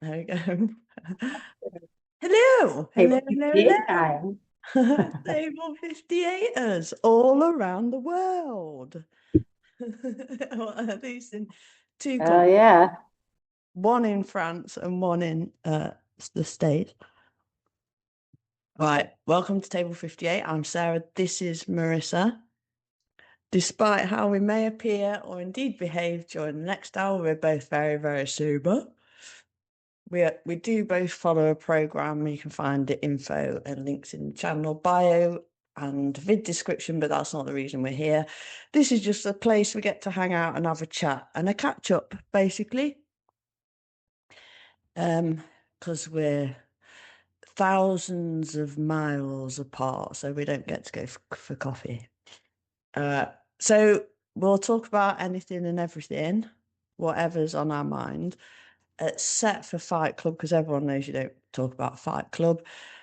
There we go. Hello, hello, Table hello, 58 time. hello. Table 58ers all around the world. What are these in two Oh, continents, yeah. one in France and one in the States. Right, welcome to Table 58. I'm Sarah. This is Marissa. Despite how we may appear or indeed behave during the next hour, we're both very, very sober. We do both follow a program. You can find the info and links in the channel bio and vid description, but that's not the reason we're here. This is just a place we get to hang out and have a chat and a catch up, basically. Because we're thousands of miles apart, so we don't get to go for coffee. So we'll talk about anything and everything, whatever's on our mind. Except for Fight Club, because everyone knows you don't talk about Fight Club.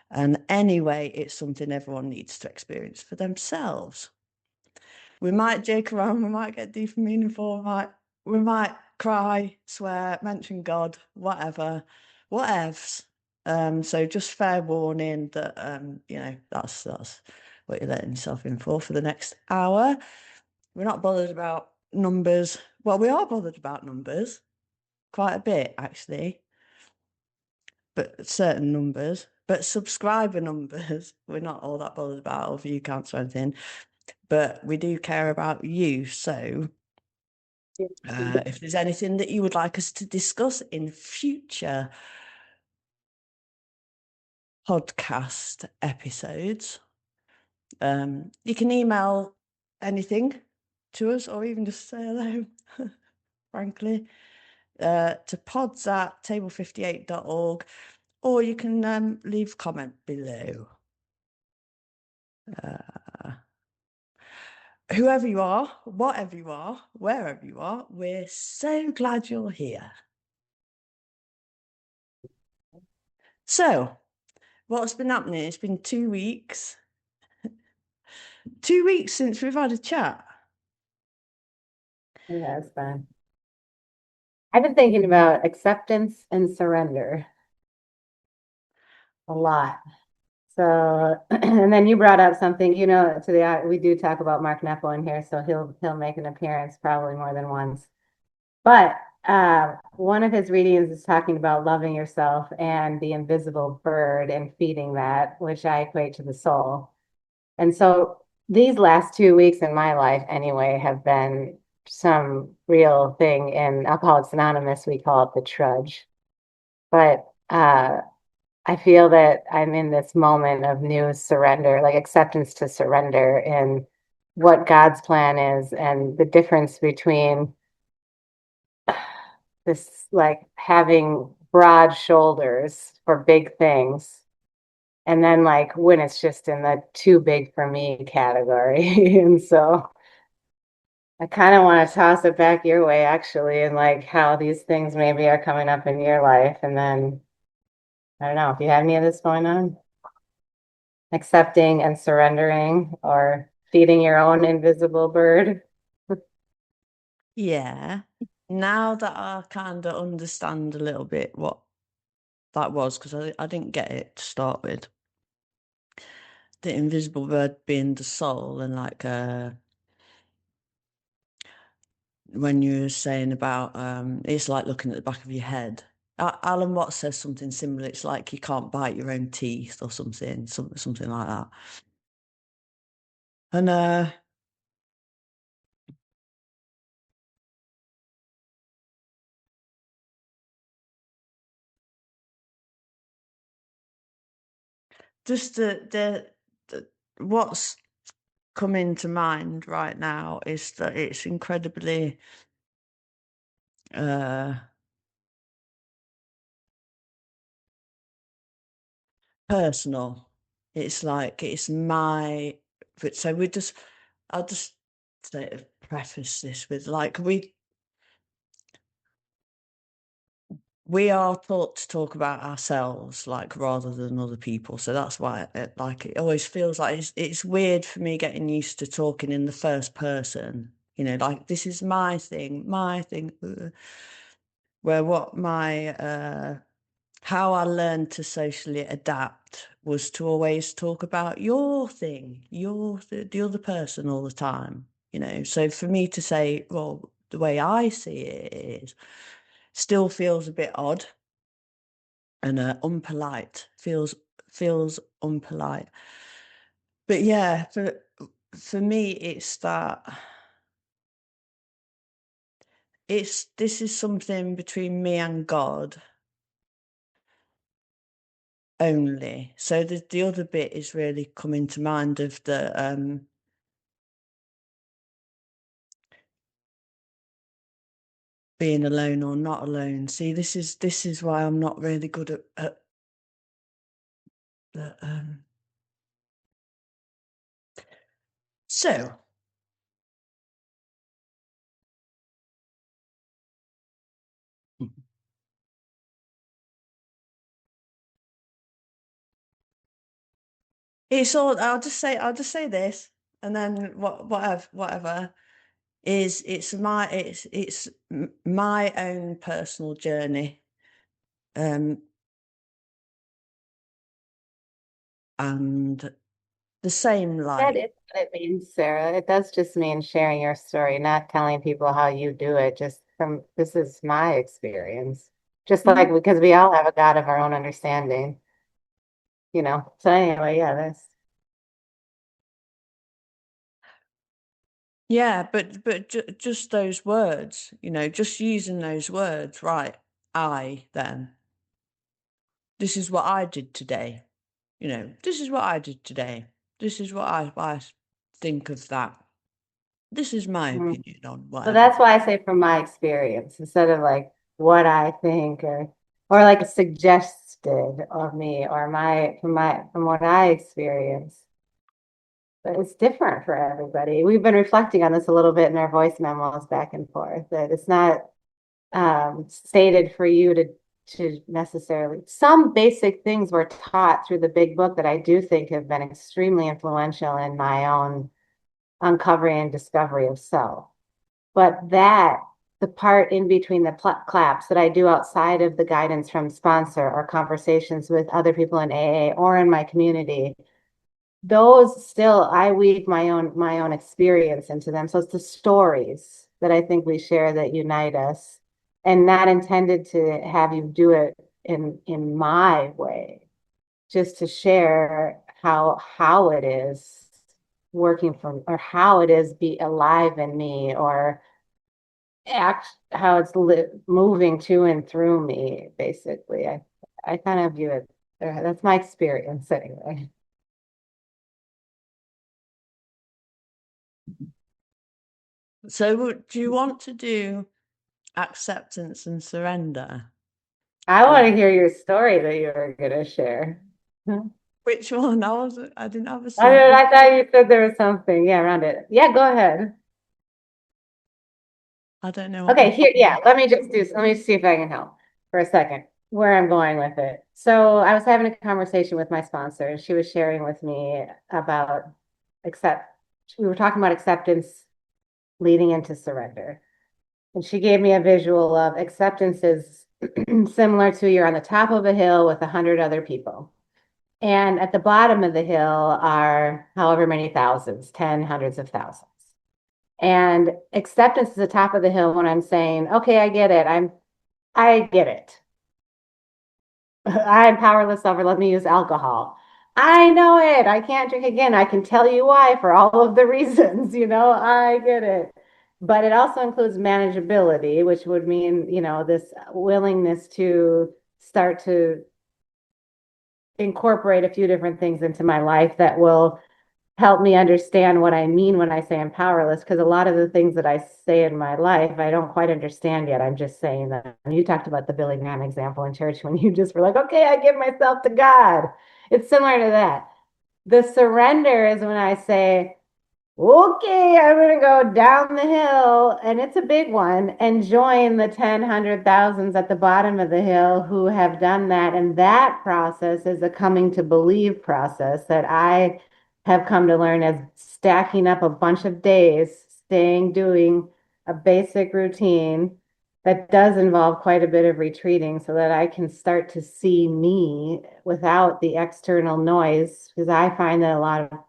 And anyway, it's something everyone needs to experience for themselves. We might joke around, we might get deep and meaningful, we might cry, swear, mention God, whatever, whatevs. So just fair warning that that's what you're letting yourself in for the next hour. We're not bothered about numbers. Well, we are bothered about numbers quite a bit, actually, but certain numbers. But subscriber numbers, we're not all that bothered about, or view counts or anything. But we do care about you. So if there's anything that you would like us to discuss in future podcast episodes, you can email anything to us or even just say hello, frankly, to pods@table58.org, or you can leave a comment below. Whoever you are, whatever you are, wherever you are, we're so glad you're here. So, what's been happening? It's been 2 weeks. 2 weeks since we've had a chat. Yeah, it's fun. I've been thinking about acceptance and surrender a lot. So, and then you brought up something, we do talk about Mark Nepo in here, so he'll make an appearance probably more than once. But one of his readings is talking about loving yourself and the invisible bird and feeding that, which I equate to the soul. And so these last 2 weeks in my life, anyway, have been some real thing. In Alcoholics Anonymous, we call it the trudge. But I feel that I'm in this moment of new surrender, like acceptance to surrender in what God's plan is and the difference between this, like having broad shoulders for big things. And then, like, when it's just in the too big for me category. And so I kind of want to toss it back your way, actually, and like how these things maybe are coming up in your life. And then I don't know if you have any of this going on, accepting and surrendering or feeding your own invisible bird. Yeah. Now that I kind of understand a little bit what that was, because I didn't get it to start with. The invisible bird being the soul, and like when you were saying about it's like looking at the back of your head. Alan Watts says something similar. It's like you can't bite your own teeth or something like that. And just the what's coming to mind right now is that it's incredibly uh personal. It's like it's my but so I'll just say preface this with like we are taught to talk about ourselves like rather than other people, so that's why it always feels like it's weird for me getting used to talking in the first person, like this is my thing, where what my how I learned to socially adapt was to always talk about your thing, the other person all the time. So for me to say, well, the way I see it is, still feels a bit odd and unpolite. Feels unpolite. But yeah, for me, it's that this is something between me and God only. So the other bit is really coming to mind of the being alone or not alone. See, this is why I'm not really good at the so it's all I'll just say this, and then whatever is it's my own personal journey, um and the same That like is what it means, Sarah. It does just mean sharing your story, not telling people how you do it, just from this is my experience. Just like mm, because we all have a God of our own understanding, you know. So anyway, yeah, that's yeah, but just those words, just using those words, right? I then This is what I did today. This is what I did today. This is what I think of that. This is my mm. opinion on So whatever. that's why I say from my experience instead of like what I think or like suggested of me or from what I experience. But it's different for everybody. We've been reflecting on this a little bit in our voice memos back and forth, that it's not stated for you to necessarily. Some basic things were taught through the big book that I do think have been extremely influential in my own uncovering and discovery of self. But the part in between the claps that I do outside of the guidance from sponsor or conversations with other people in AA or in my community, those still I weave my own experience into them. So it's the stories that I think we share that unite us, and not intended to have you do it in my way, just to share how it is working from or how it is be alive in me or act how it's moving to and through me basically. I kind of view it that's my experience anyway. So, do you want to do acceptance and surrender? I want Or to hear your story that you were going to share. which one? I didn't have a I mean, certain. I thought you said there was something, yeah, around it. Yeah, go ahead. I don't know what Okay, you. here, yeah, let me see if I can help for a second where I'm going with it. So I was having a conversation with my sponsor, and she was sharing with me about accept, we were talking about acceptance leading into surrender. And she gave me a visual of acceptance is similar to you're on the top of a hill with 100 other people. And at the bottom of the hill are however many thousands, 10, hundreds of thousands. And acceptance is the top of the hill when I'm saying, okay, I get it. I get it. I'm powerless over, let me use alcohol. I know it. I can't drink again. I can tell you why for all of the reasons, I get it. But it also includes manageability, which would mean, this willingness to start to incorporate a few different things into my life that will help me understand what I mean when I say I'm powerless. Because a lot of the things that I say in my life, I don't quite understand yet. I'm just saying that. You talked about the Billy Graham example in church when you just were like, okay, I give myself to God. It's similar to that. The surrender is when I say, okay, I'm going to go down the hill, and it's a big one, and join the 10, hundred thousands at the bottom of the hill who have done that. And that process is a coming to believe process that I have come to learn as stacking up a bunch of days, doing a basic routine that does involve quite a bit of retreating so that I can start to see me without the external noise. Because I find that a lot of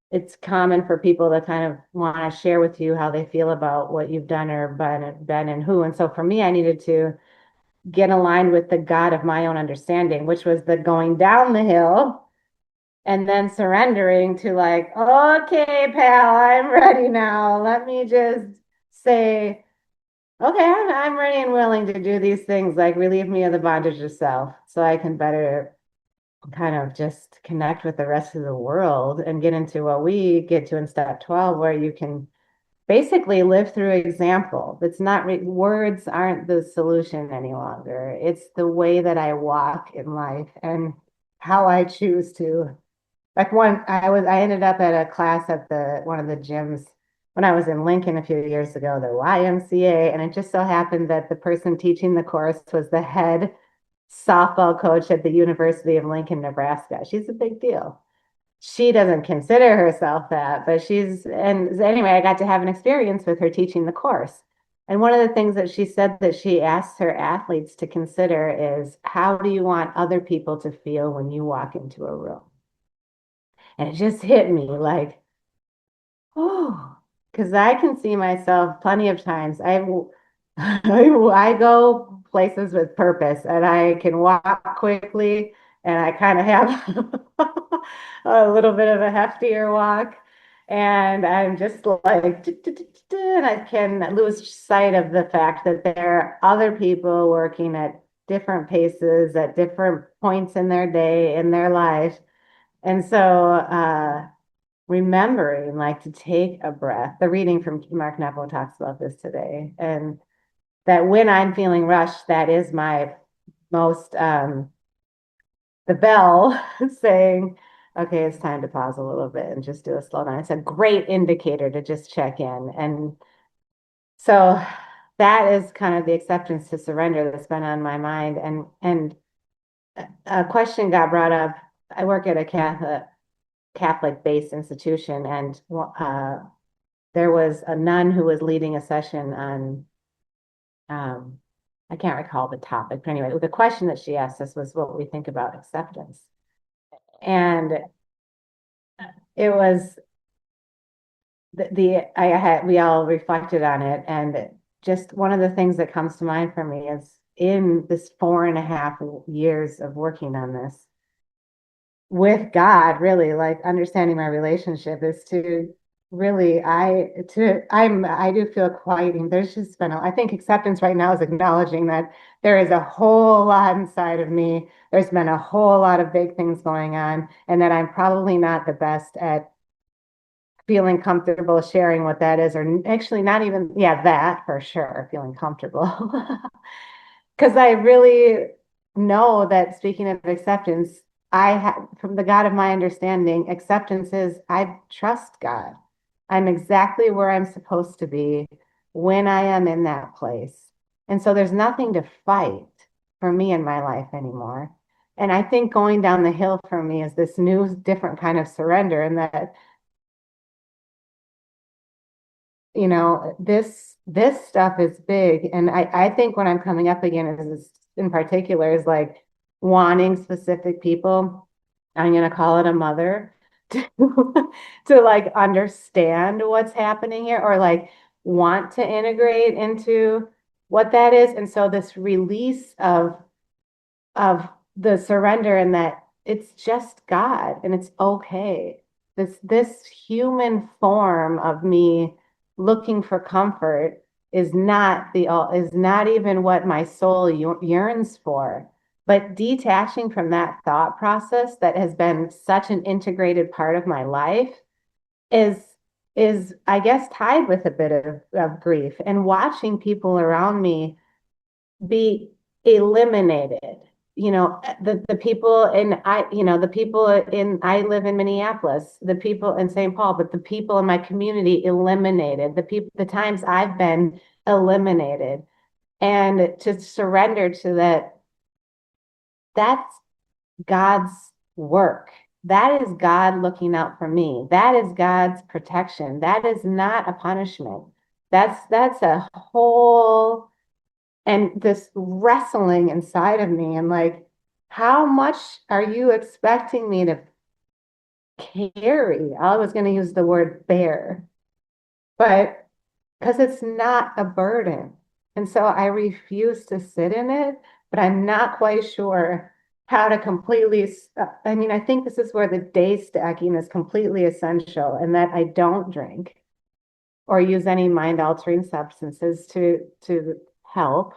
it's common for people to kind of want to share with you how they feel about what you've done or been and who. And so for me, I needed to get aligned with the God of my own understanding, which was the going down the hill and then surrendering to like, okay, pal, I'm ready now. Let me just say, okay, I'm ready and willing to do these things, like relieve me of the bondage of self so I can better kind of just connect with the rest of the world and get into what we get to in step 12, where you can basically live through example. It's not words aren't the solution any longer. It's the way that I walk in life and how I choose to. Like I ended up at a class at the one of the gyms when I was in Lincoln a few years ago, the YMCA, and it just so happened that the person teaching the course was the head softball coach at the University of Lincoln, Nebraska. She's a big deal. She doesn't consider herself that, but and anyway, I got to have an experience with her teaching the course. And one of the things that she said that she asks her athletes to consider is, how do you want other people to feel when you walk into a room? And it just hit me like, oh, because I can see myself plenty of times. I go places with purpose and I can walk quickly and I kind of have a little bit of a heftier walk. And I'm just like, and I can lose sight of the fact that there are other people working at different paces at different points in their day, in their life. And so, remembering like to take a breath. The reading from Mark Nepo talks about this today. And that when I'm feeling rushed, that is my most the bell saying, okay, it's time to pause a little bit and just do a slow down. It's a great indicator to just check in. And so that is kind of the acceptance to surrender that's been on my mind. And a question got brought up. I work at a Catholic-based institution, and there was a nun who was leading a session on, I can't recall the topic, but anyway, the question that she asked us was what we think about acceptance. And it was we all reflected on it. And just one of the things that comes to mind for me is in this 4.5 years of working on this with God, really like understanding my relationship is to really I do feel quieting. There's just been I think acceptance right now is acknowledging that there is a whole lot inside of me. There's been a whole lot of big things going on, and that I'm probably not the best at feeling comfortable sharing what that is, or actually not even, yeah, that for sure, feeling comfortable. Because I really know that speaking of acceptance, I have from the God of my understanding, acceptance is I trust God. I'm exactly where I'm supposed to be when I am in that place. And so there's nothing to fight for me in my life anymore. And I think going down the hill for me is this new, different kind of surrender, and that this stuff is big. And I think what I'm coming up again is in particular is like wanting specific people. I'm gonna call it a mother to to like understand what's happening here, or like want to integrate into what that is. And so this release of the surrender, and that it's just God and it's okay. This human form of me looking for comfort is not even what my soul yearns for. But detaching from that thought process that has been such an integrated part of my life is is I guess tied with a bit of grief, and watching people around me be eliminated. The people in the people in I live in Minneapolis, the people in St. Paul, but the people in my community eliminated, the times I've been eliminated, and to surrender to that, that's God's work. That is God looking out for me. That is God's protection. That is not a punishment. That's a whole and this wrestling inside of me and like, how much are you expecting me to carry? I was going to use the word bear, but because it's not a burden. And so I refuse to sit in it, but I'm not quite sure how to completely. I mean, I think this is where the day stacking is completely essential, and that I don't drink or use any mind altering substances to help.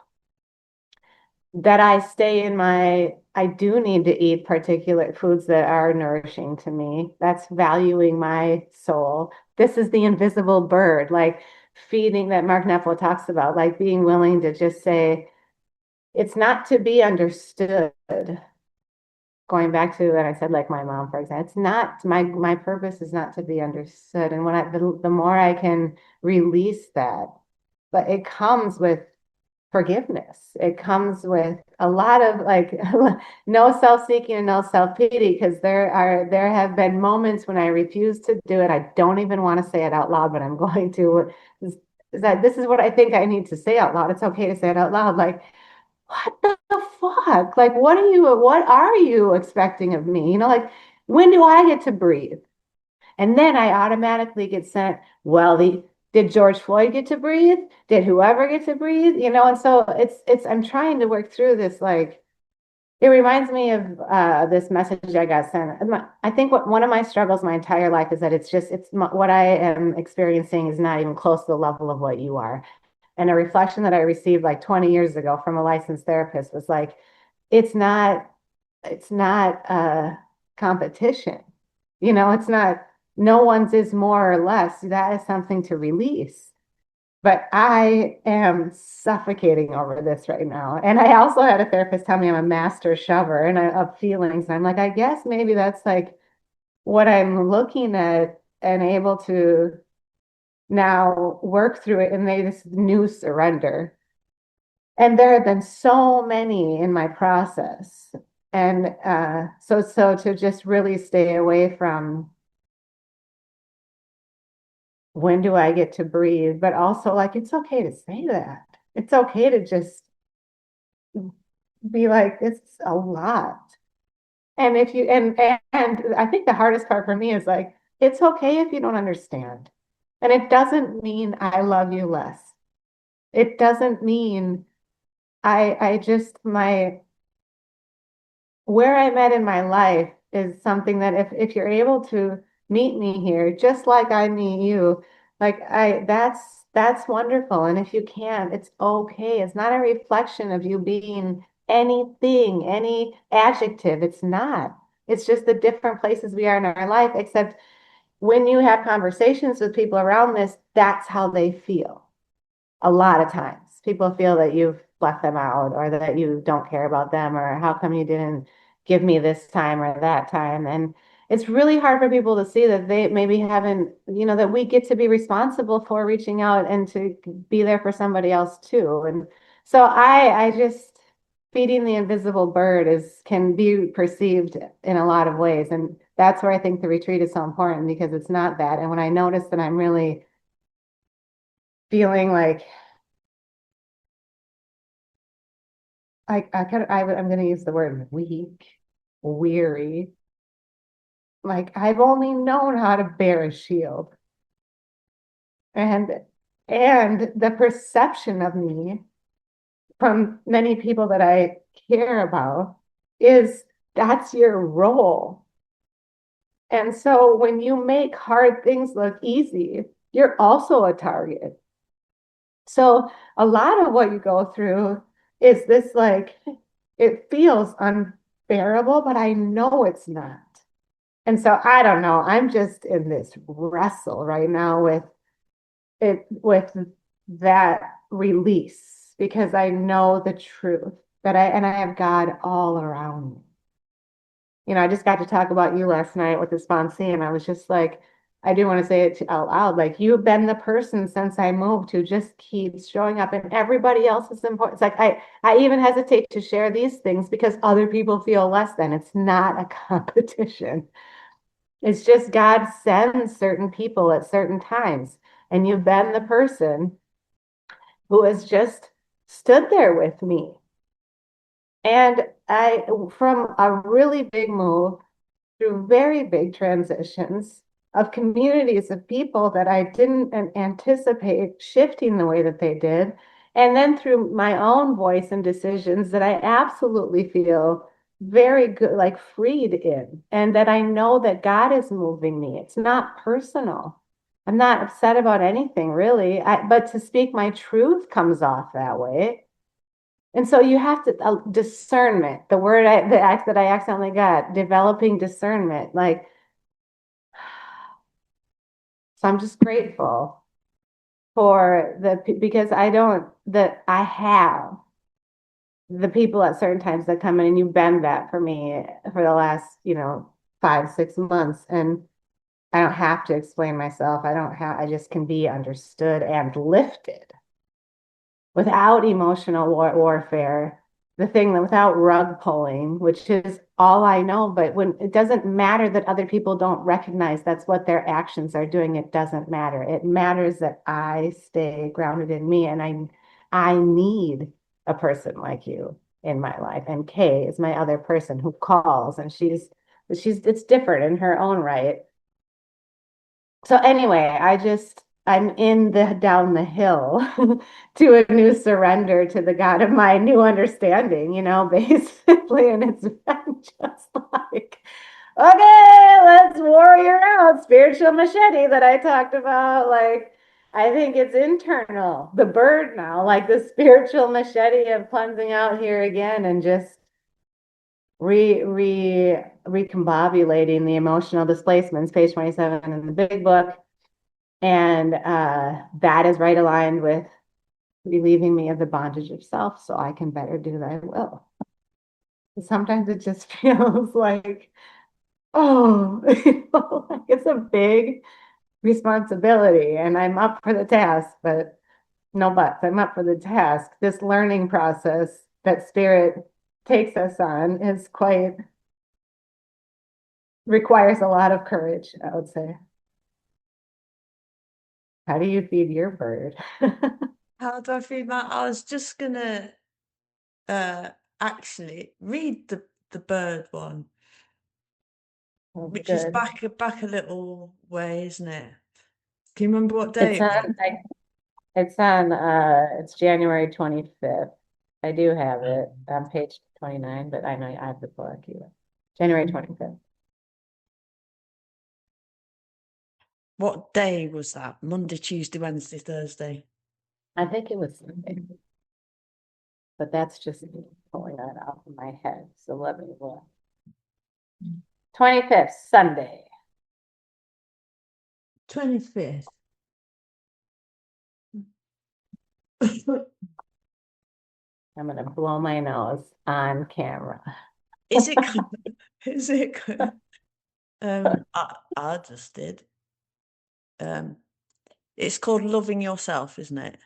That I stay in my, I do need to eat particulate foods that are nourishing to me. That's valuing my soul. This is the invisible bird, like feeding that Mark Knepfel talks about, like being willing to just say, it's not to be understood. Going back to what I said, like my mom, for example, it's not my purpose is not to be understood. And when the more I can release that, but it comes with forgiveness. It comes with a lot of like no self-seeking and no self-pity because there have been moments when I refuse to do it. I don't even want to say it out loud, but I'm going to. Is that this is what I think I need to say out loud. It's okay to say it out loud. Like, what the fuck? Like, what are you expecting of me? You know, like, when do I get to breathe? And then I automatically get sent, well, did George Floyd get to breathe? Did whoever get to breathe? You know, and so I'm trying to work through this. Like, it reminds me of this message I got sent. I think one of my struggles my entire life is that what I am experiencing is not even close to the level of what you are. And a reflection that I received like 20 years ago from a licensed therapist was like, it's not, it's not a competition. You know, it's not, no one's is more or less. That is something to release. But I am suffocating over this right now. And I also had a therapist tell me I'm a master shover of feelings. And I'm like, I guess maybe that's like what I'm looking at and able to now work through it and make this new surrender. And there have been so many in my process. And so to just really stay away from when do I get to breathe, but also like it's okay to say that. It's okay to just be like, it's a lot. And if you and I think the hardest part for me is like, it's okay if you don't understand. And it doesn't mean I love you less. It doesn't mean I just my where I'm at in my life is something that if you're able to meet me here, just like I meet you, like that's wonderful. And if you can't, it's okay. It's not a reflection of you being anything, any adjective. It's not. It's just the different places we are in our life, except when you have conversations with people around this, that's how they feel a lot of times. People feel that you've left them out or that you don't care about them or how come you didn't give me this time or that time. And it's really hard for people to see that they maybe haven't, you know, that we get to be responsible for reaching out and to be there for somebody else too. And so I just feeding the invisible bird is can be perceived in a lot of ways. And that's where I think the retreat is so important because it's not that. And when I notice that I'm really feeling like I'm going to use the word weak, weary. Like I've only known how to bear a shield. And and the perception of me from many people that I care about is that's your role. And so when you make hard things look easy, you're also a target. So a lot of what you go through is this like it feels unbearable, but I know it's not. And so I don't know. I'm just in this wrestle right now with that release because I know the truth that I have God all around me. You know, I just got to talk about you last night with the sponsee, and I was just like, I do want to say it out loud. Like, you've been the person since I moved who just keeps showing up, and everybody else is important. It's like I even hesitate to share these things because other people feel less than. It's not a competition. It's just God sends certain people at certain times, and you've been the person who has just stood there with me. And from a really big move through very big transitions of communities of people that I didn't anticipate shifting the way that they did. And then through my own voice and decisions that I absolutely feel very good, like freed in, and that I know that God is moving me. It's not personal. I'm not upset about anything really. But to speak my truth comes off that way. And so you have to discernment, the word the act that I accidentally got, developing discernment. Like, so I'm just grateful for because I have the people at certain times that come in and you bend that for me for the last, 5, 6 months. And I don't have to explain myself. I just can be understood and lifted without emotional warfare, the thing that without rug pulling, which is all I know. But when it doesn't matter that other people don't recognize that's what their actions are doing, it doesn't matter. It matters that I stay grounded in me, and I need a person like you in my life. And Kay is my other person who calls, and she's it's different in her own right. So anyway, I'm in the down the hill to a new surrender to the God of my new understanding, basically. And it's been just like, okay, let's warrior out spiritual machete that I talked about. Like, I think it's internal, the bird now, like the spiritual machete of cleansing out here again and just recombobulating the emotional displacements, page 27 in the big book. And that is right aligned with relieving me of the bondage of self so I can better do thy will. Sometimes it just feels like, oh, like it's a big responsibility and I'm up for the task, but no buts. I'm up for the task. This learning process that spirit takes us on is quite requires a lot of courage, I would say. How do you feed your bird? How do I feel about? I was just gonna actually read the bird one, Oh, which is good. back a little way, isn't it? Can you remember what day It's it was? on, it's January 25th. I do have it on page 29, but I know I have the book here. January 25th. What day was that? Monday, Tuesday, Wednesday, Thursday. I think it was Sunday, but that's just pulling that off of my head. So let me look. 25th, Sunday. 25th. I'm gonna blow my nose on camera. Is it? Is it? I just did. Um, it's called Loving Yourself, isn't it?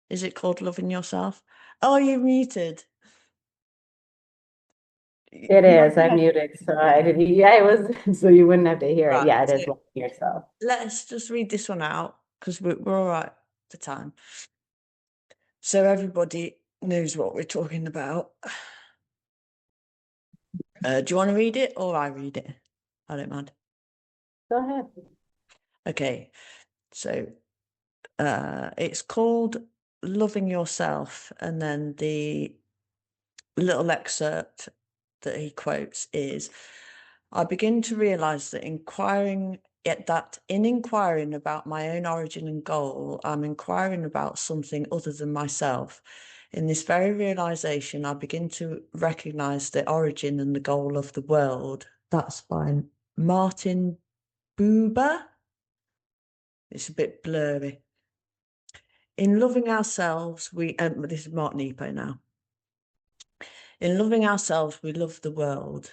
Is it called Loving Yourself? Oh, you're muted. It You is. went I'm ahead. muted, so I did. Yeah, it was. So you wouldn't have to hear it. Right. Yeah, it So is. Love yourself. let's just read this one out because we're all right for time. So everybody knows what we're talking about. Do you want to read it or I read it? I don't mind. Go ahead. Okay. So it's called Loving Yourself, and then the little excerpt that he quotes is, I begin to realize that in inquiring about my own origin and goal, I'm inquiring about something other than myself. In this very realization, I begin to recognize the origin and the goal of the world. That's by Martin Buber. It's a bit blurry. In loving ourselves, this is Mark Nepo now. In loving ourselves, we love the world.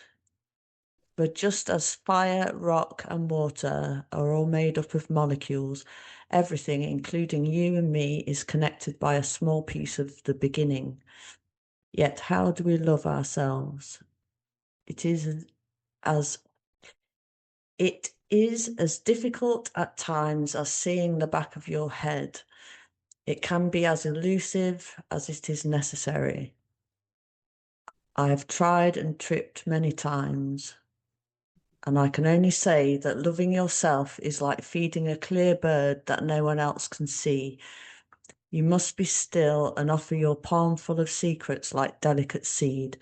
But just as fire, rock, and water are all made up of molecules, everything, including you and me, is connected by a small piece of the beginning. Yet, how do we love ourselves? It is is as difficult at times as seeing the back of your head. It can be as elusive as it is necessary. I have tried and tripped many times, and I can only say that loving yourself is like feeding a clear bird that no one else can see. You must be still and offer your palm full of secrets like delicate seed.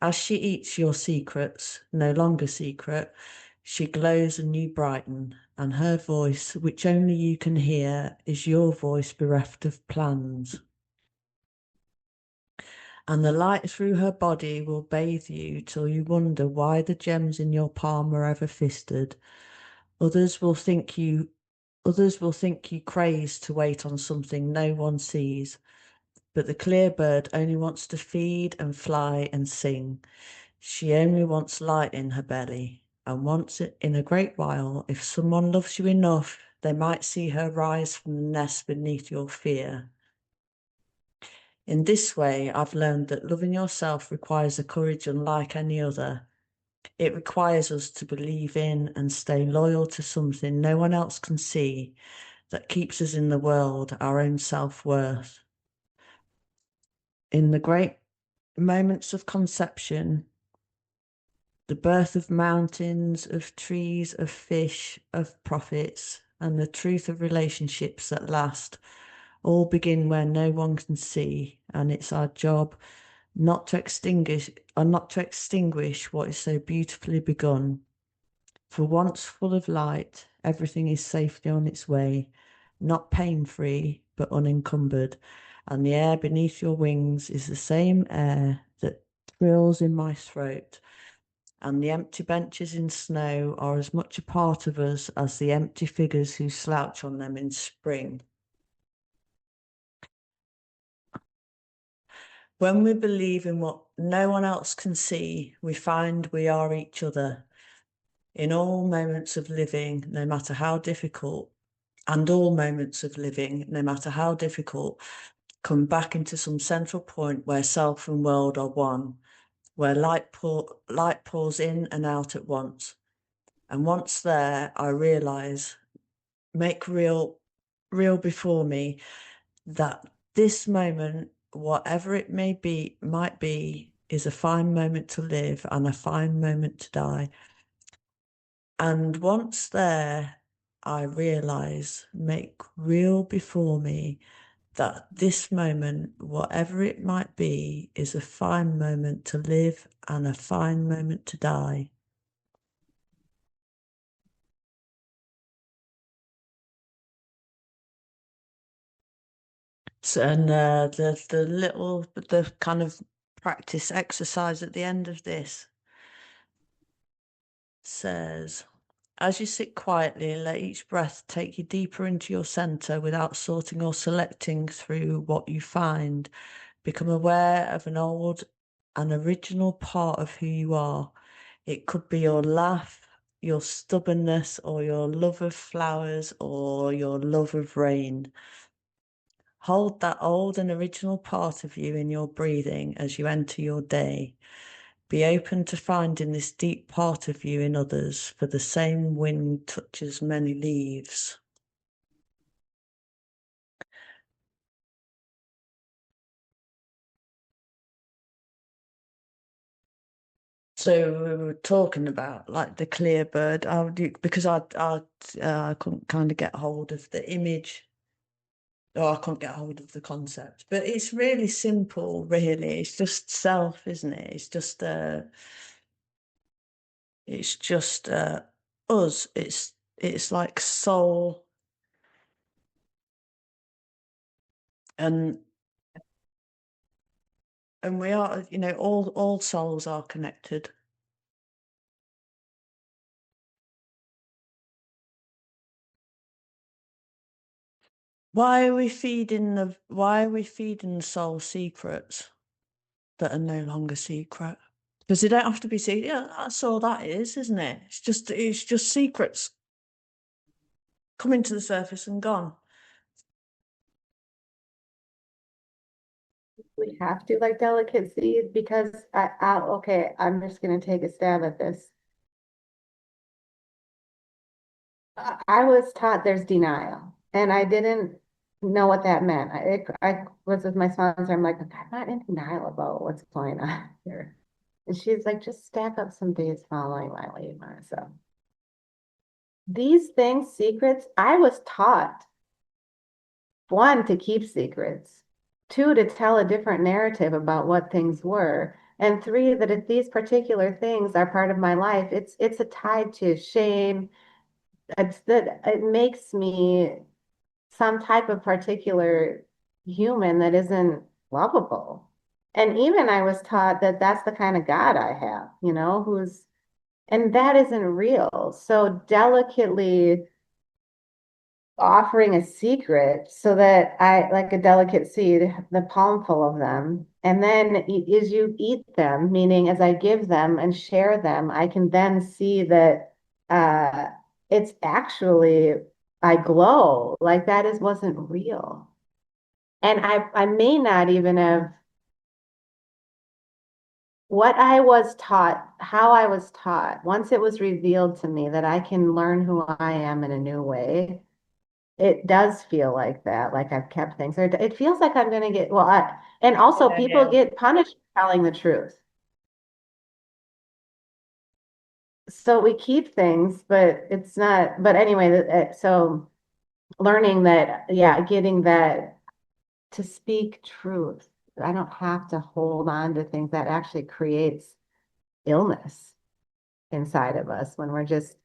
As she eats your secrets, no longer secret, she glows and you brighten, and her voice, which only you can hear, is your voice bereft of plans. And the light through her body will bathe you till you wonder why the gems in your palm are ever fisted. Others will think you Others will think you crazed to wait on something no one sees, but the clear bird only wants to feed and fly and sing. She only wants light in her belly, and once in a great while, if someone loves you enough, they might see her rise from the nest beneath your fear. In this way, I've learned that loving yourself requires a courage unlike any other. It requires us to believe in and stay loyal to something no one else can see that keeps us in the world, our own self-worth. In the great moments of conception, the birth of mountains, of trees, of fish, of prophets, and the truth of relationships that last, all begin where no one can see, and it's our job not to extinguish what is so beautifully begun. For once full of light, everything is safely on its way, not pain-free, but unencumbered, and the air beneath your wings is the same air that thrills in my throat, and the empty benches in snow are as much a part of us as the empty figures who slouch on them in spring. When we believe in what no one else can see, we find we are each other. In all moments of living, no matter how difficult, and all moments of living, no matter how difficult, come back into some central point where self and world are one, where light pours in and out at once. And once there, I realise, make real before me, that this moment, whatever it might be, is a fine moment to live and a fine moment to die. And once there, I realise, make real before me, that this moment, whatever it might be, is a fine moment to live and a fine moment to die. So, and the kind of practice exercise at the end of this says, as you sit quietly, let each breath take you deeper into your center without sorting or selecting through what you find. Become aware of an original part of who you are. It could be your laugh, your stubbornness, or your love of flowers, or your love of rain. Hold that old and original part of you in your breathing as you enter your day. Be open to finding this deep part of you in others, for the same wind touches many leaves. So we were talking about like the clear bird. Because I couldn't kind of get hold of the image, or I couldn't get hold of the concept. But it's really simple, really. It's just self, isn't it? It's just us. It's like soul, and we are, all souls are connected. Why are we feeding the soul secrets that are no longer secret? Because they don't have to be secret. Yeah, that's all that is, isn't it? It's just secrets coming to the surface and gone. We have to like delicate seed because okay, I'm just gonna take a stab at this. I was taught there's denial, and I didn't know what that meant. I was with my sponsor. I'm like, I'm not in denial about what's going on here. And she's like, just stack up some days following my lead, Marissa. These things, secrets, I was taught one, to keep secrets, two, to tell a different narrative about what things were, and three, that if these particular things are part of my life, it's a tied to shame. It's that it makes me some type of particular human that isn't lovable. And even I was taught that that's the kind of God I have, who's, and that isn't real. So delicately offering a secret so that I, like a delicate seed, the palmful of them, and then as you eat them, meaning as I give them and share them, I can then see that it's actually I glow like that is wasn't real. And I may not even have what I was taught, how I was taught, once it was revealed to me that I can learn who I am in a new way. It does feel like that, like I've kept things. Or it feels like I'm going to get, and also Yeah, people yeah. get punished for telling the truth. So we keep things, but it's not, but anyway, so learning that, yeah, getting that to speak truth. I don't have to hold on to things that actually creates illness inside of us when we're just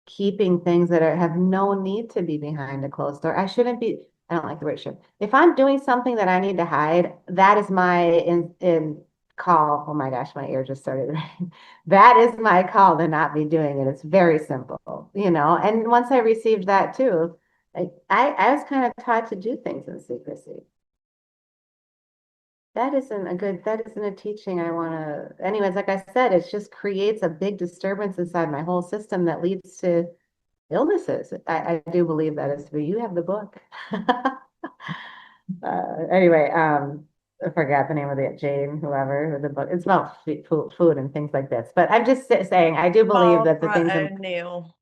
keeping things that have no need to be behind a closed door. I don't like the word should. If I'm doing something that I need to hide, that is my in call. Oh my gosh, my ear just started ringing. That is my call to not be doing it. It's very simple, And once I received that too, I was kind of taught to do things in secrecy. That isn't a teaching I want to, anyways, like I said, it just creates a big disturbance inside my whole system that leads to illnesses. I do believe that is true. You have the book. Anyway, I forgot the name of the Jane, whoever the book. It's about food and things like this. But I'm just saying, I do believe that the Barbara things in O'Neill.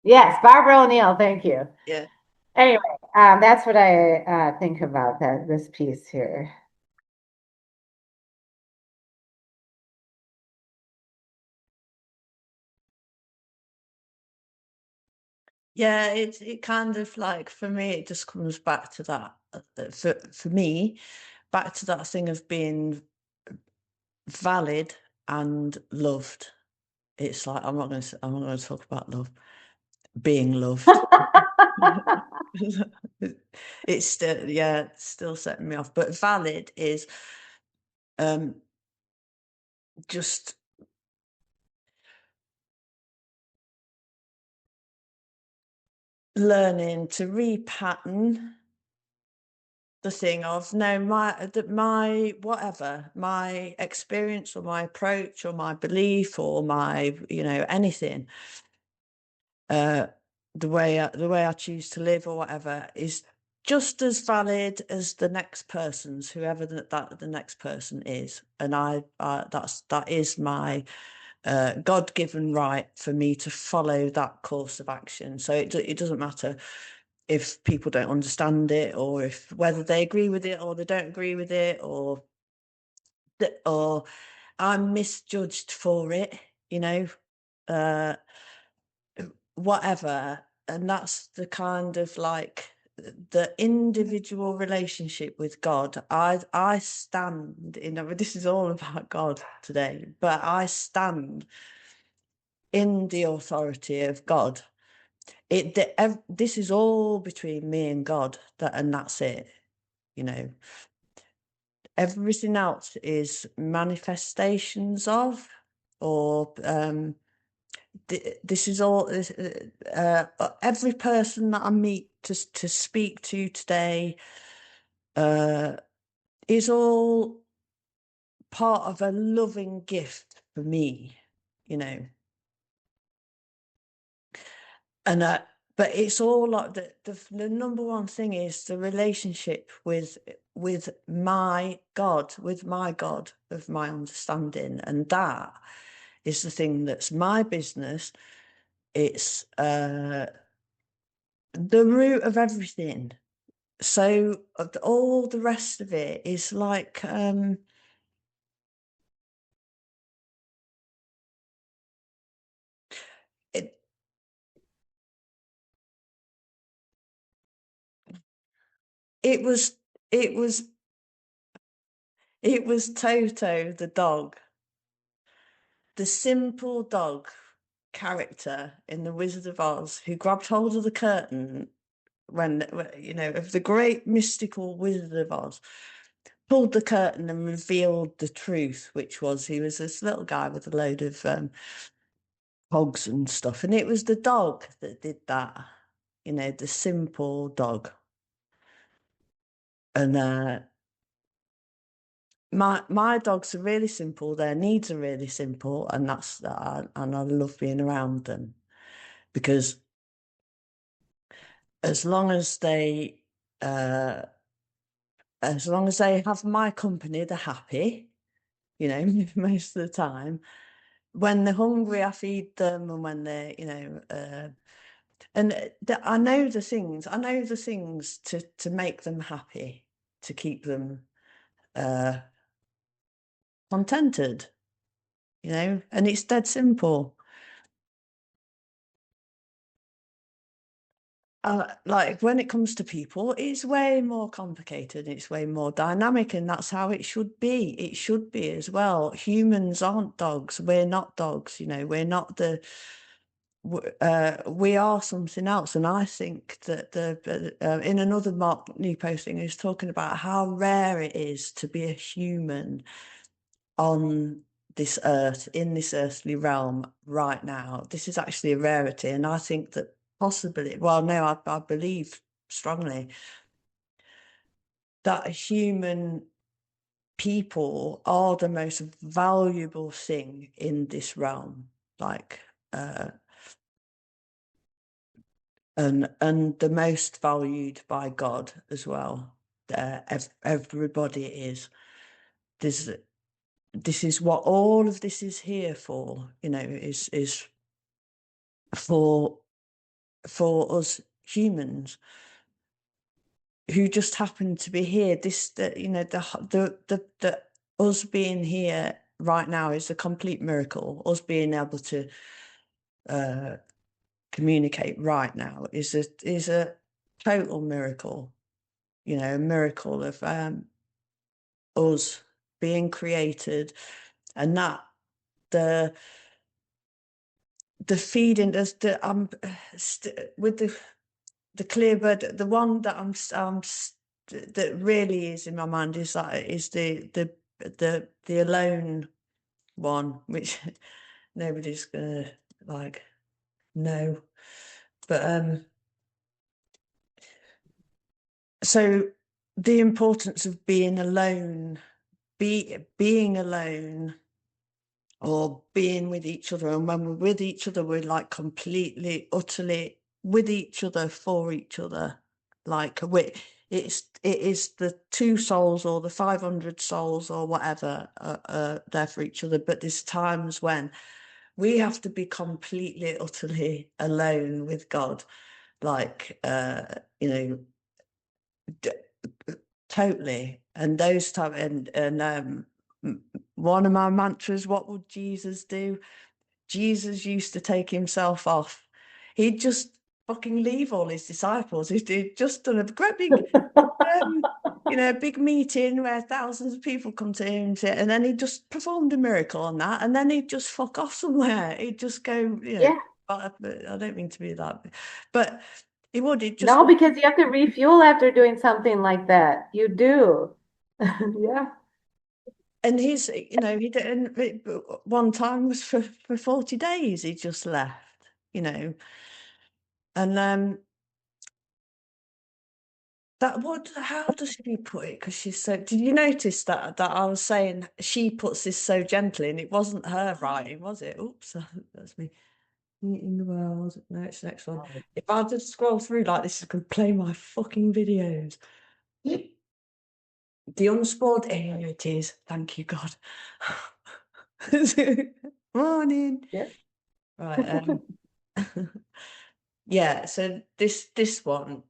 yes, Barbara O'Neill. Thank you. Yeah. Anyway, that's what I think about that this piece here. Yeah, it kind of like for me, it just comes back to that. For me, back to that thing of being valid and loved. It's like I'm not going to talk about love. Being loved. It's still, yeah, it's still setting me off. But valid is um just learning to repattern the thing of no, my whatever, my experience or my approach or my belief or my, anything, uh the way I choose to live or whatever is just as valid as the next person's, whoever that the next person is. And that is my God-given right for me to follow that course of action. So it doesn't matter if people don't understand it, or if whether they agree with it or they don't agree with it, or I'm misjudged for it, uh, whatever. And that's the kind of like the individual relationship with God. I stand in. This is all about God today, but I stand in the authority of God. This is all between me and God, and that's it. You know, everything else is manifestations of, or this is all. Every person that I meet to speak to today uh, is all part of a loving gift for me. You know, and but it's all like the number one thing is the relationship with my God, of my understanding, and that is the thing that's my business. It's the root of everything. So all the rest of it is like it, it was it was it was Toto the dog, the simple dog character in The Wizard of Oz who grabbed hold of the curtain when you know, of the great mystical Wizard of Oz, pulled the curtain and revealed the truth, which was he was this little guy with a load of hogs and stuff. And it was the dog that did that, you know, the simple dog. And my dogs are really simple, their needs are really simple, and that's and I love being around them because as long as they uh as long as they have my company, they're happy, you know, most of the time. When they're hungry, I feed them, and when they're, you know, and I know the things. I know the things to make them happy, to keep them uh, contented, you know. And it's dead simple. Like when it comes to people, it's way more complicated. It's way more dynamic, and that's how it should be. It should be as well. Humans aren't dogs. We're not dogs. You know, we're not the we are something else. And I think that in another Mark New posting, he's talking about how rare it is to be a human on this earth, in this earthly realm right now. This is actually a rarity. And I think that possibly, well, no, I believe strongly that human people are the most valuable thing in this realm. Like, and the most valued by God as well. Everybody is. This this is what all of this is here for. You know, is for us humans who just happen to be here. This you know the us being here right now is a complete miracle. Us being able to communicate right now is a total miracle. You know, a miracle of us being created, and that the feeding us the with the clear bird, the one that that really is in my mind is that is the alone one, which nobody's gonna like know, but so the importance of being alone, being alone or being with each other. And when we're with each other, we're like completely, utterly with each other, for each other. Like it is the two souls or the 500 souls or whatever there for each other. But there's times when we have to be completely, utterly alone with God. Like, you know, totally. And those time and one of my mantras, what would Jesus do? Jesus used to take himself off. He'd just fucking leave all his disciples. He'd just done a great big, you know, big meeting where thousands of people come to him, and then he just performed a miracle on that, and then he'd just fuck off somewhere. He'd just go, you know, Yeah. I don't mean to be that, but he would. He'd just No, because you have to refuel after doing something like that. You do. Yeah. and he's, you know, he did, and one time was for 40 days. He just left, you know, and that what? How does she put it? Because she said, "Did you notice that I was saying she puts this so gently, and it wasn't her writing, was it? Oops, that's me. In the world. No, it's the next one. If I just scroll through like this, I could play my fucking videos. The unspoiled. Here it is. Thank you, God. Morning. Yeah. Right. Yeah, so this one,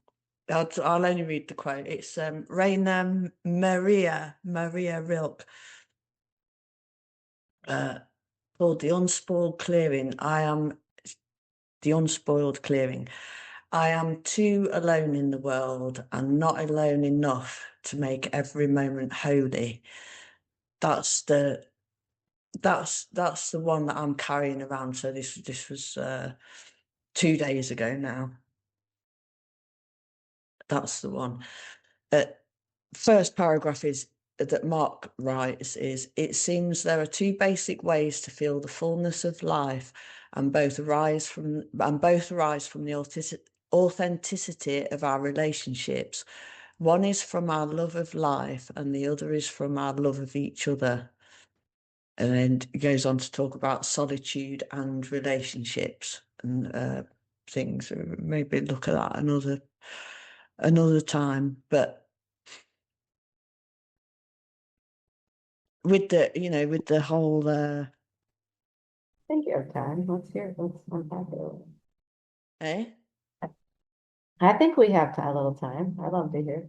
I'll only read the quote. It's Rainer Maria Rilke, called The Unspoiled Clearing. The Unspoiled Clearing. I am too alone in the world and not alone enough to make every moment holy. That's that's the one that I'm carrying around. So this was 2 days ago now. That's the one. First paragraph is that Mark writes is, it seems there are two basic ways to feel the fullness of life, and both arise from the authenticity of our relationships. One is from our love of life, and the other is from our love of each other. And then it goes on to talk about solitude and relationships and things. Maybe look at that another time. But with the whole I think you have time. Let's unpack it. eh? I think we have a little time. I'd love to hear.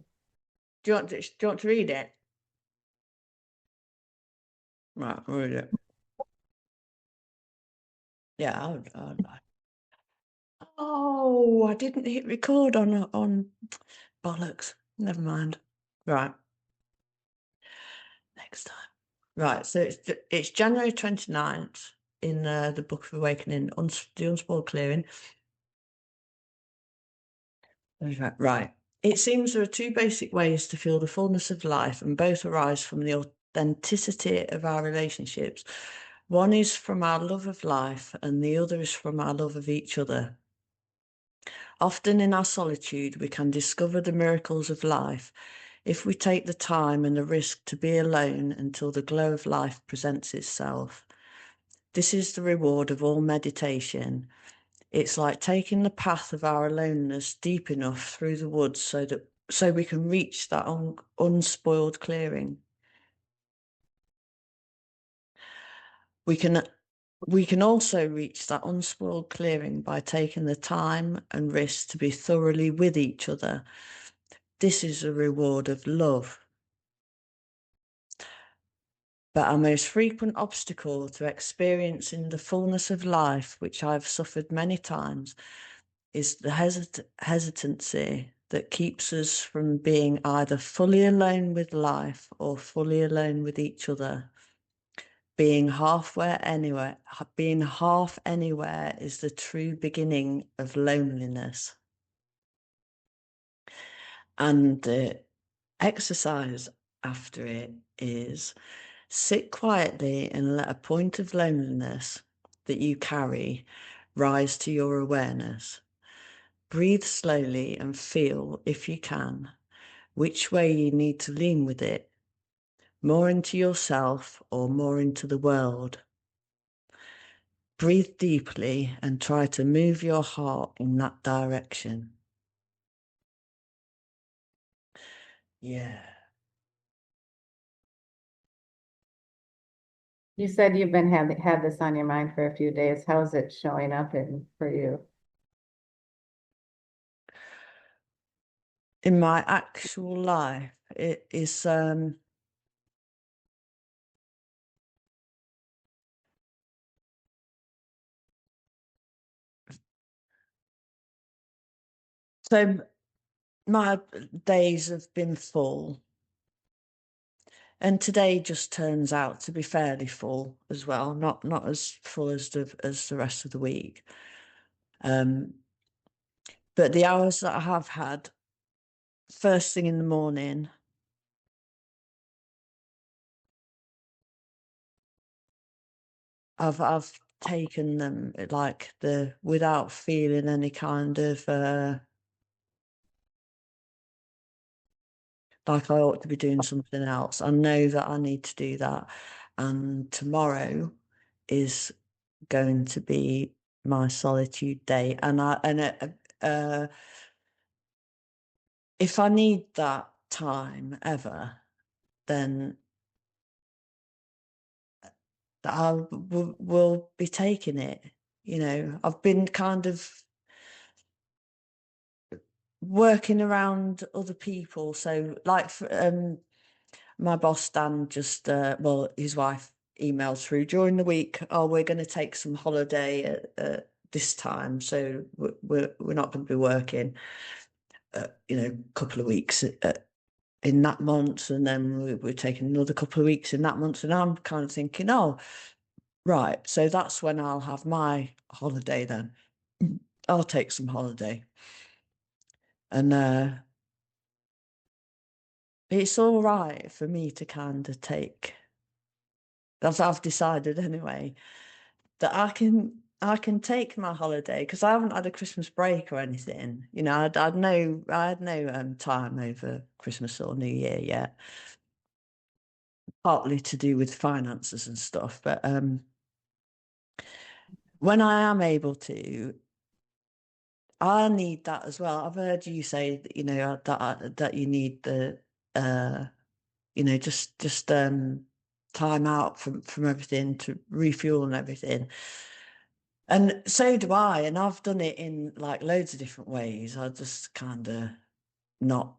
Do you want to read it? Right, I'll read it. Yeah, oh, I didn't hit record on bollocks. Never mind. Right, next time. Right, so it's January 29th in the Book of Awakening, the Unspoiled Clearing. Right. It seems there are two basic ways to feel the fullness of life, and both arise from the authenticity of our relationships. One is from our love of life, and the other is from our love of each other. Often in our solitude, we can discover the miracles of life if we take the time and the risk to be alone until the glow of life presents itself. This is the reward of all meditation. It's like taking the path of our aloneness deep enough through the woods so we can reach that unspoiled clearing. We can also reach that unspoiled clearing by taking the time and risk to be thoroughly with each other. This is a reward of love. But our most frequent obstacle to experiencing the fullness of life, which I've suffered many times, is the hesitancy that keeps us from being either fully alone with life or fully alone with each other. Being half anywhere is the true beginning of loneliness. And the exercise after it is sit quietly and let a point of loneliness that you carry rise to your awareness. Breathe slowly and feel, if you can, which way you need to lean with it, more into yourself or more into the world. Breathe deeply and try to move your heart in that direction. Yeah. You said you've been had this on your mind for a few days. How is it showing up for you? In my actual life, it is so my days have been full. And today just turns out to be fairly full as well, not as full as the rest of the week. But the hours that I have had, first thing in the morning, I've taken them like without feeling any kind of like I ought to be doing something else. I know that I need to do that, and tomorrow is going to be my solitude day, and if I need that time ever, then I will be taking it. I've been kind of working around other people. So, like, my boss Dan just, well, his wife emailed through during the week. Oh, we're going to take some holiday at this time, so we're not going to be working. A couple of weeks in that month, and then we're taking another couple of weeks in that month. And I'm kind of thinking, oh, right, so that's when I'll have my holiday then. I'll take some holiday. And it's all right for me to kind of take, as I've decided anyway, that I can take my holiday because I haven't had a Christmas break or anything. I had no time over Christmas or New Year yet, partly to do with finances and stuff. But when I am able to, I need that as well. I've heard you say that, that you need the uh just time out from everything to refuel and everything. And so do I, and I've done it in like loads of different ways. I just kind of not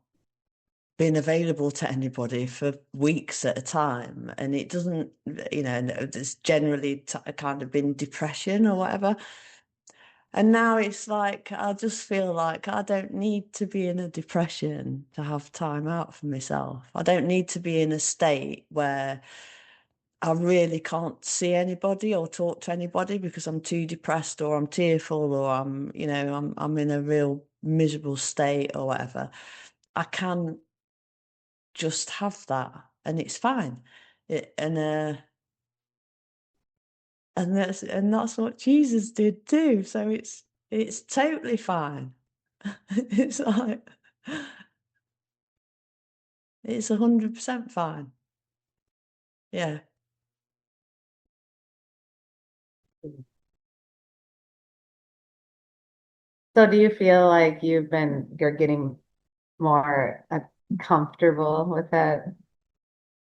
been available to anybody for weeks at a time, and it doesn't, and it's generally kind of been depression or whatever. And now it's like I just feel like I don't need to be in a depression to have time out for myself. I don't need to be in a state where I really can't see anybody or talk to anybody because I'm too depressed or I'm tearful or I'm in a real miserable state or whatever. I can just have that and it's fine. It, and that's what Jesus did too. So it's totally fine. It's like it's 100% fine. Yeah. So do you feel like you're getting more comfortable with that?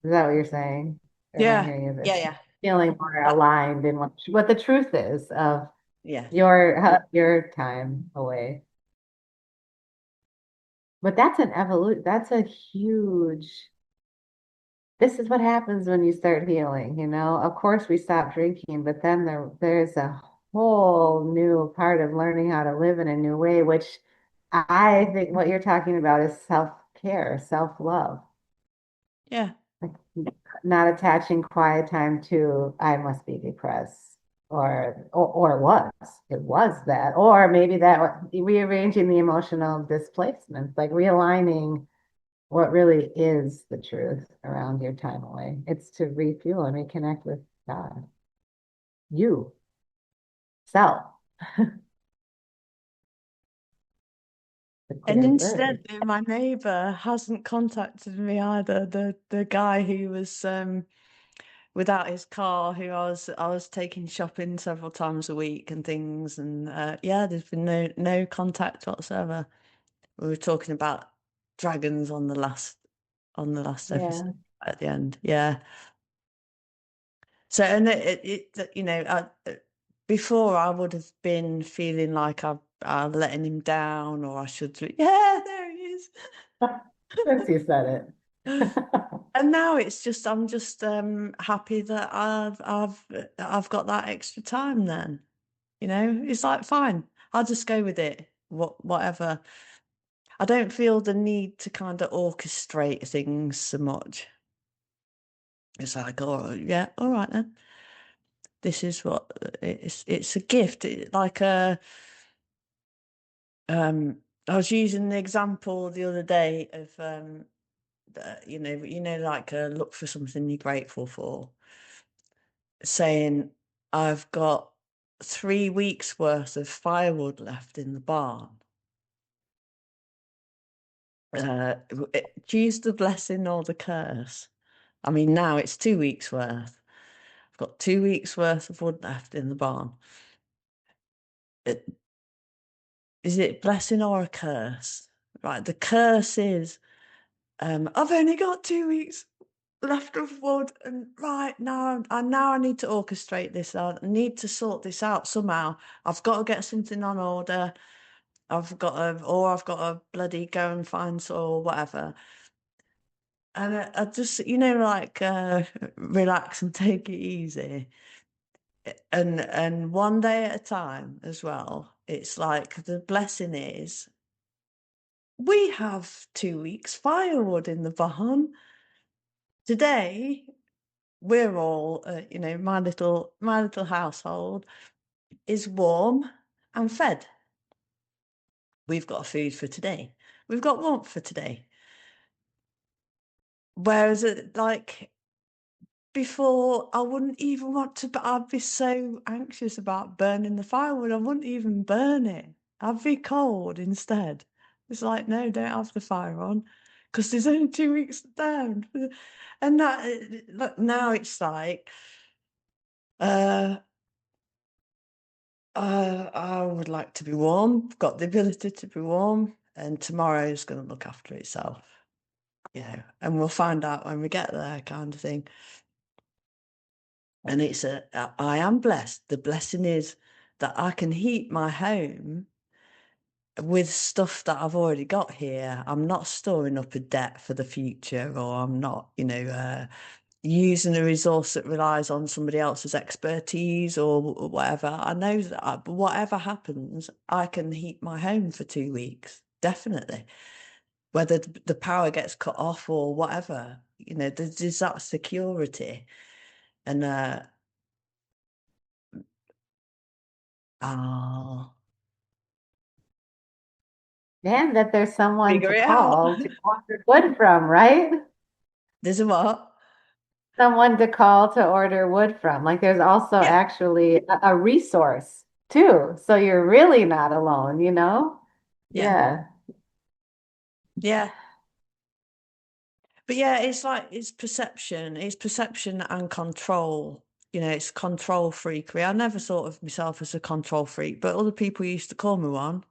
Is that what you're saying? Or am I Yeah. hearing you Yeah. this? Yeah. Feeling more Uh, aligned in what the truth is of yeah. your time away. But that's an evolution. That's a huge. This is what happens when you start healing, you know? Of course, we stop drinking, but then there's a whole new part of learning how to live in a new way, which I think what you're talking about is self-care, self-love. Yeah. Like not attaching quiet time to I must be depressed or it was that or maybe that rearranging the emotional displacements, like realigning what really is the truth around your time away. It's to refuel and reconnect with God, you, self, the And clear bird. instead, my neighbour hasn't contacted me either. The guy who was without his car, who I was taking shopping several times a week and things, and yeah, there's been no contact whatsoever. We were talking about dragons on the last episode Yeah. at the end. Yeah. So and before I would have been feeling like I'm letting him down or I should. Yeah, there he is. Since you said it. And now it's just I'm just happy that I've got that extra time then. It's like fine. I'll just go with it. Whatever. I don't feel the need to kind of orchestrate things so much. It's like, oh yeah, all right then. This is what it's a gift. Like I was using the example the other day of like look for something you're grateful for, saying I've got 3 weeks worth of firewood left in the barn. Choose the blessing or the curse. I mean, now it's 2 weeks worth. I've got 2 weeks worth of wood left in the barn. It, is it blessing or a curse? Right, the curse is I've only got 2 weeks. left of wood, and right now I need to orchestrate this. I need to sort this out somehow. I've got to get something on order. I've got to bloody go and find or whatever. And I just, like relax and take it easy. And one day at a time as well. It's like the blessing is we have 2 weeks firewood in the barn. Today we're all, my little household is warm and fed. We've got food for today. We've got warmth for today. Whereas, like before, I wouldn't even want to, but I'd be so anxious about burning the firewood. I wouldn't even burn it. I'd be cold instead. It's like, no, don't have the fire on because there's only 2 weeks down. And look, now it's like, uh, I would like to be warm. I've got the ability to be warm, and tomorrow's going to look after itself, and we'll find out when we get there, kind of thing. And I am blessed. The blessing is that I can heat my home with stuff that I've already got here. I'm not storing up a debt for the future, or I'm not, using a resource that relies on somebody else's expertise or whatever. I know that whatever happens, I can heat my home for 2 weeks, definitely. Whether the power gets cut off or whatever, there's that security. And oh, And that there's someone figure to it out. call to order wood from, right? There's a what? Someone to call to order wood from. Like there's also Yeah, actually a resource too. So you're really not alone, you know? yeah, Yeah. yeah. But yeah, it's like it's perception and control. It's control freakery. I never thought of myself as a control freak, but other people used to call me one.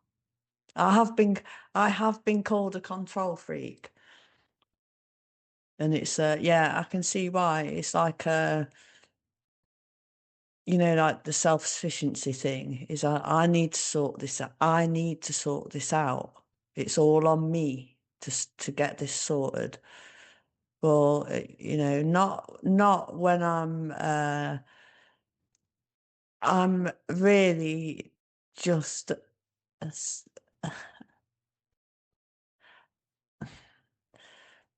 I have been I have been called a control freak. And it's yeah, I can see why. It's like like the self-sufficiency thing is I need to sort this out. I need to sort this out. It's all on me to get this sorted. Well, not when I'm really just a s-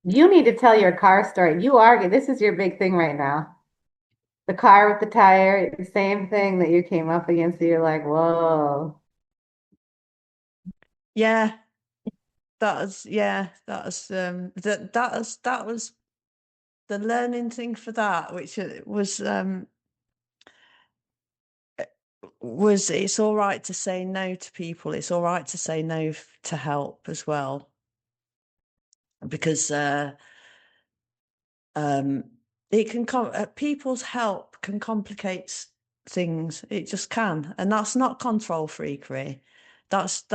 You need to tell your car story. This is your big thing right now. The car with the tire, the same thing that you came up against. You're like, whoa. yeah, that was the learning thing for that, which was it's all right to say no to people. It's all right to say no to help as well, because um, it can people's help can complicate things. It just can, and that's not control freakery. That's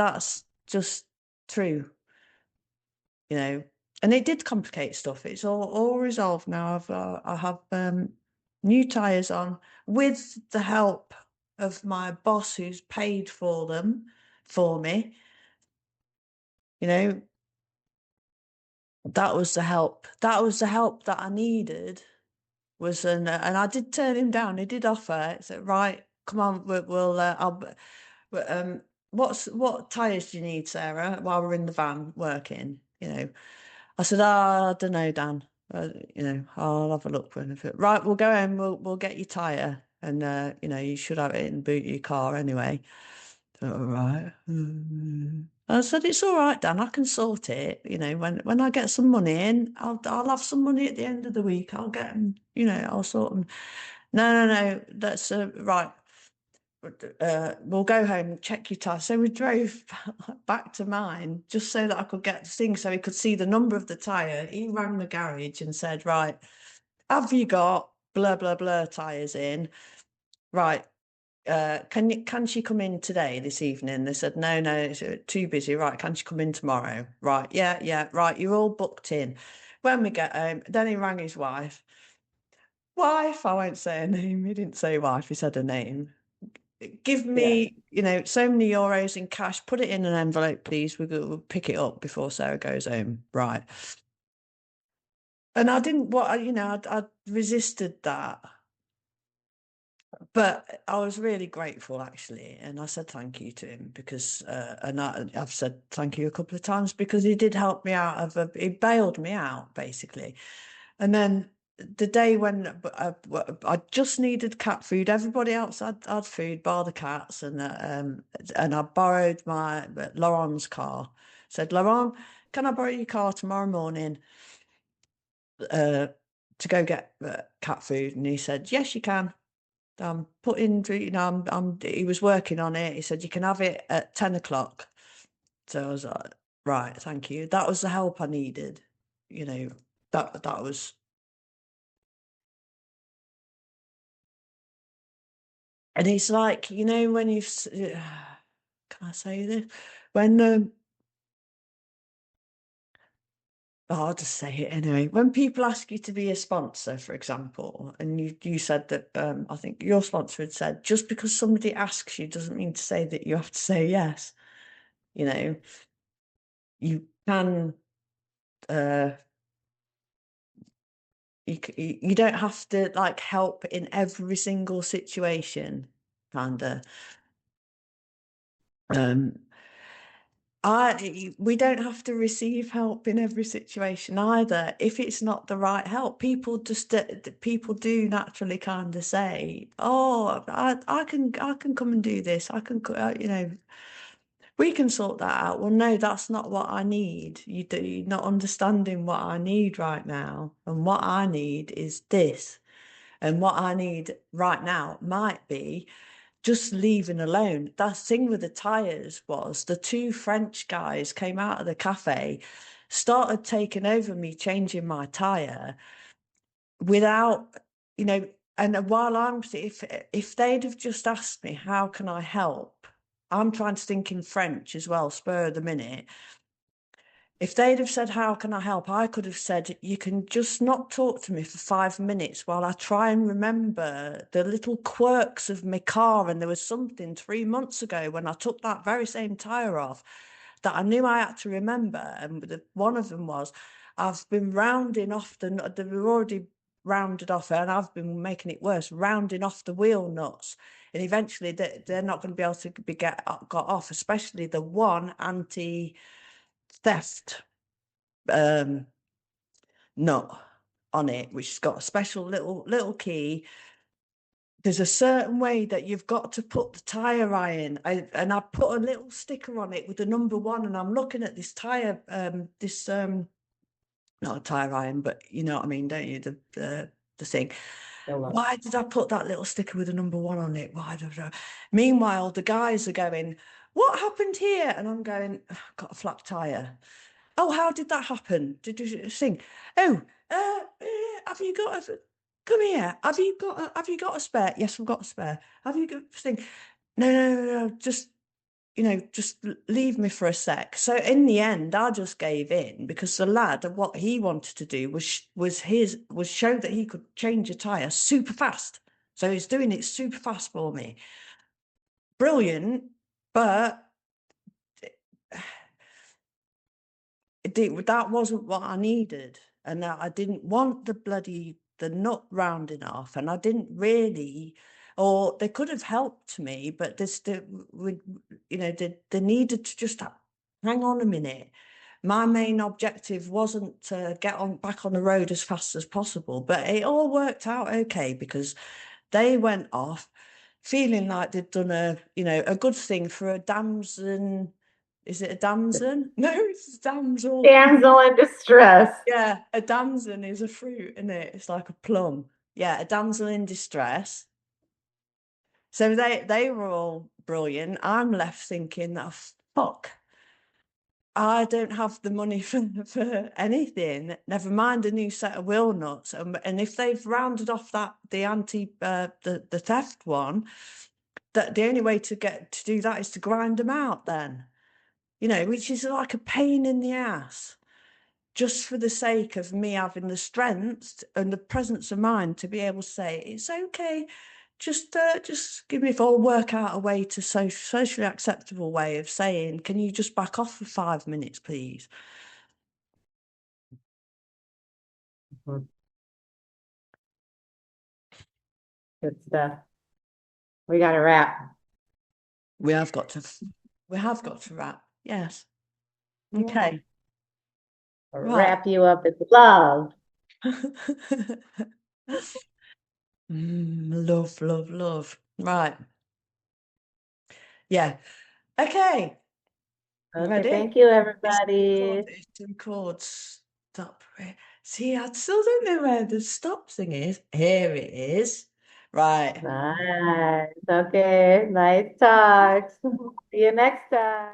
just true, And it did complicate stuff. It's all resolved now. I have new tires on with the help of my boss, who's paid for them for me. You know, that was the help. That was the help that I needed. And I did turn him down. He did offer. He said, "Right, come on, what tires do you need, Sarah?" While we're in the van working, I said, "I don't know, Dan. I'll have a look when it. Right, we'll go home. We'll get your tire, and you should have it in the boot of your car anyway." All right. I said, "It's all right, Dan. I can sort it. When I get some money in, I'll have some money at the end of the week. I'll get them. I'll sort them." No, no, no. That's right. We'll go home and check your tire. So we drove back to mine just so that I could get the thing, so he could see the number of the tire. He rang the garage and said, "Right, have you got blah blah blah tires in? Right, can she come in today, this evening?" They said, "No, no, it's too busy." "Right, can she come in tomorrow?" "Right, yeah, yeah, right, you're all booked in." when we get home, then he rang his wife. Wife, I won't say her name. He didn't say wife, he said her name. Give Yeah. me, so many euros in cash, put it in an envelope, please. We'll pick it up before Sarah goes home. Right. And I didn't, I resisted that. But I was really grateful, actually, and I said thank you to him because, I've said thank you a couple of times because he did help me out he bailed me out basically. And then the day when I just needed cat food, everybody else had food, bar the cats, and I borrowed my Laurent's car. Said, Laurent, can I borrow your car tomorrow morning to go get cat food? And he said, yes, you can. Putting, he was working on it. He said, you can have it at 10 o'clock. So I was like, right, thank you. That was the help I needed. That was, and it's like, when can I say this? When, I'll just say it anyway. When people ask you to be a sponsor, for example, and you said that, I think your sponsor had said, just because somebody asks you doesn't mean to say that you have to say yes. You can, uh, you don't have to like help in every single situation, kinda. Um, we don't have to receive help in every situation either. If it's not the right help, people do naturally kind of say, "Oh, I can come and do this. We can sort that out." Well, no, that's not what I need. You're not understanding what I need right now, and what I need is this. And what I need right now might be just leaving alone. That thing with the tires was the two French guys came out of the cafe, started taking over me, changing my tire without, you know, and while if they'd have just asked me, how can I help? I'm trying to think in French as well, spur of the minute. If they'd have said, how can I help? I could have said, you can just not talk to me for 5 minutes while I try and remember the little quirks of my car. And there was something 3 months ago when I took that very same tyre off that I knew I had to remember. And one of them was, I've been rounding off they've already rounded off, and I've been making it worse, rounding off the wheel nuts. And eventually they're not going to be able to got off, especially the one anti-theft nut on it, which has got a special little key. There's a certain way that you've got to put the tire iron, and I put a little sticker on it with the number 1, and I'm looking at this tire, not a tire iron, but you know what I mean, don't you? The thing. Why did I put that little sticker with the number 1 on it? Why don't I? Meanwhile, the guys are going, what happened here? And I'm going, got a flat tire. Oh, how did that happen? Did you sing? Oh, have you got a? Come here. Have you got a spare? Yes, I've got a spare. Have you got sing? No, no, no, no. Just leave me for a sec. So in the end, I just gave in because the lad, what he wanted to do was show that he could change a tire super fast. So he's doing it super fast for me. Brilliant, but that wasn't what I needed, and I didn't want the nut rounding off, and I didn't really, or they could have helped me, but they needed to just hang on a minute. My main objective wasn't to get back on the road as fast as possible, but it all worked out okay because they went off feeling like they'd done a good thing for a damson. Is it a damson? No, it's a damsel. Damsel in distress. Yeah, a damson is a fruit, isn't it? It's like a plum. Yeah, a damsel in distress. So they were all brilliant. I'm left thinking, oh, fuck, I don't have the money for anything. Never mind a new set of wheel nuts. And if they've rounded off the theft one, that the only way to do that is to grind them out then. Which is like a pain in the ass. just for the sake of me having the strength and the presence of mind to be able to say, it's okay. Just give me, if I'll work out a way to socially acceptable way of saying, can you just back off for 5 minutes, please? Mhm. Good stuff. We got to wrap. We have got to, we have got to wrap. Yes. Yeah. Okay. Right. Wrap you up in love. Love, love, love. Right. Yeah. Okay. Okay, Ready? thank you, It's record. everybody. It's record. Stop. See, I still don't know where the stop thing is. Here it is. Right. Nice. Okay, nice talks. See you next time.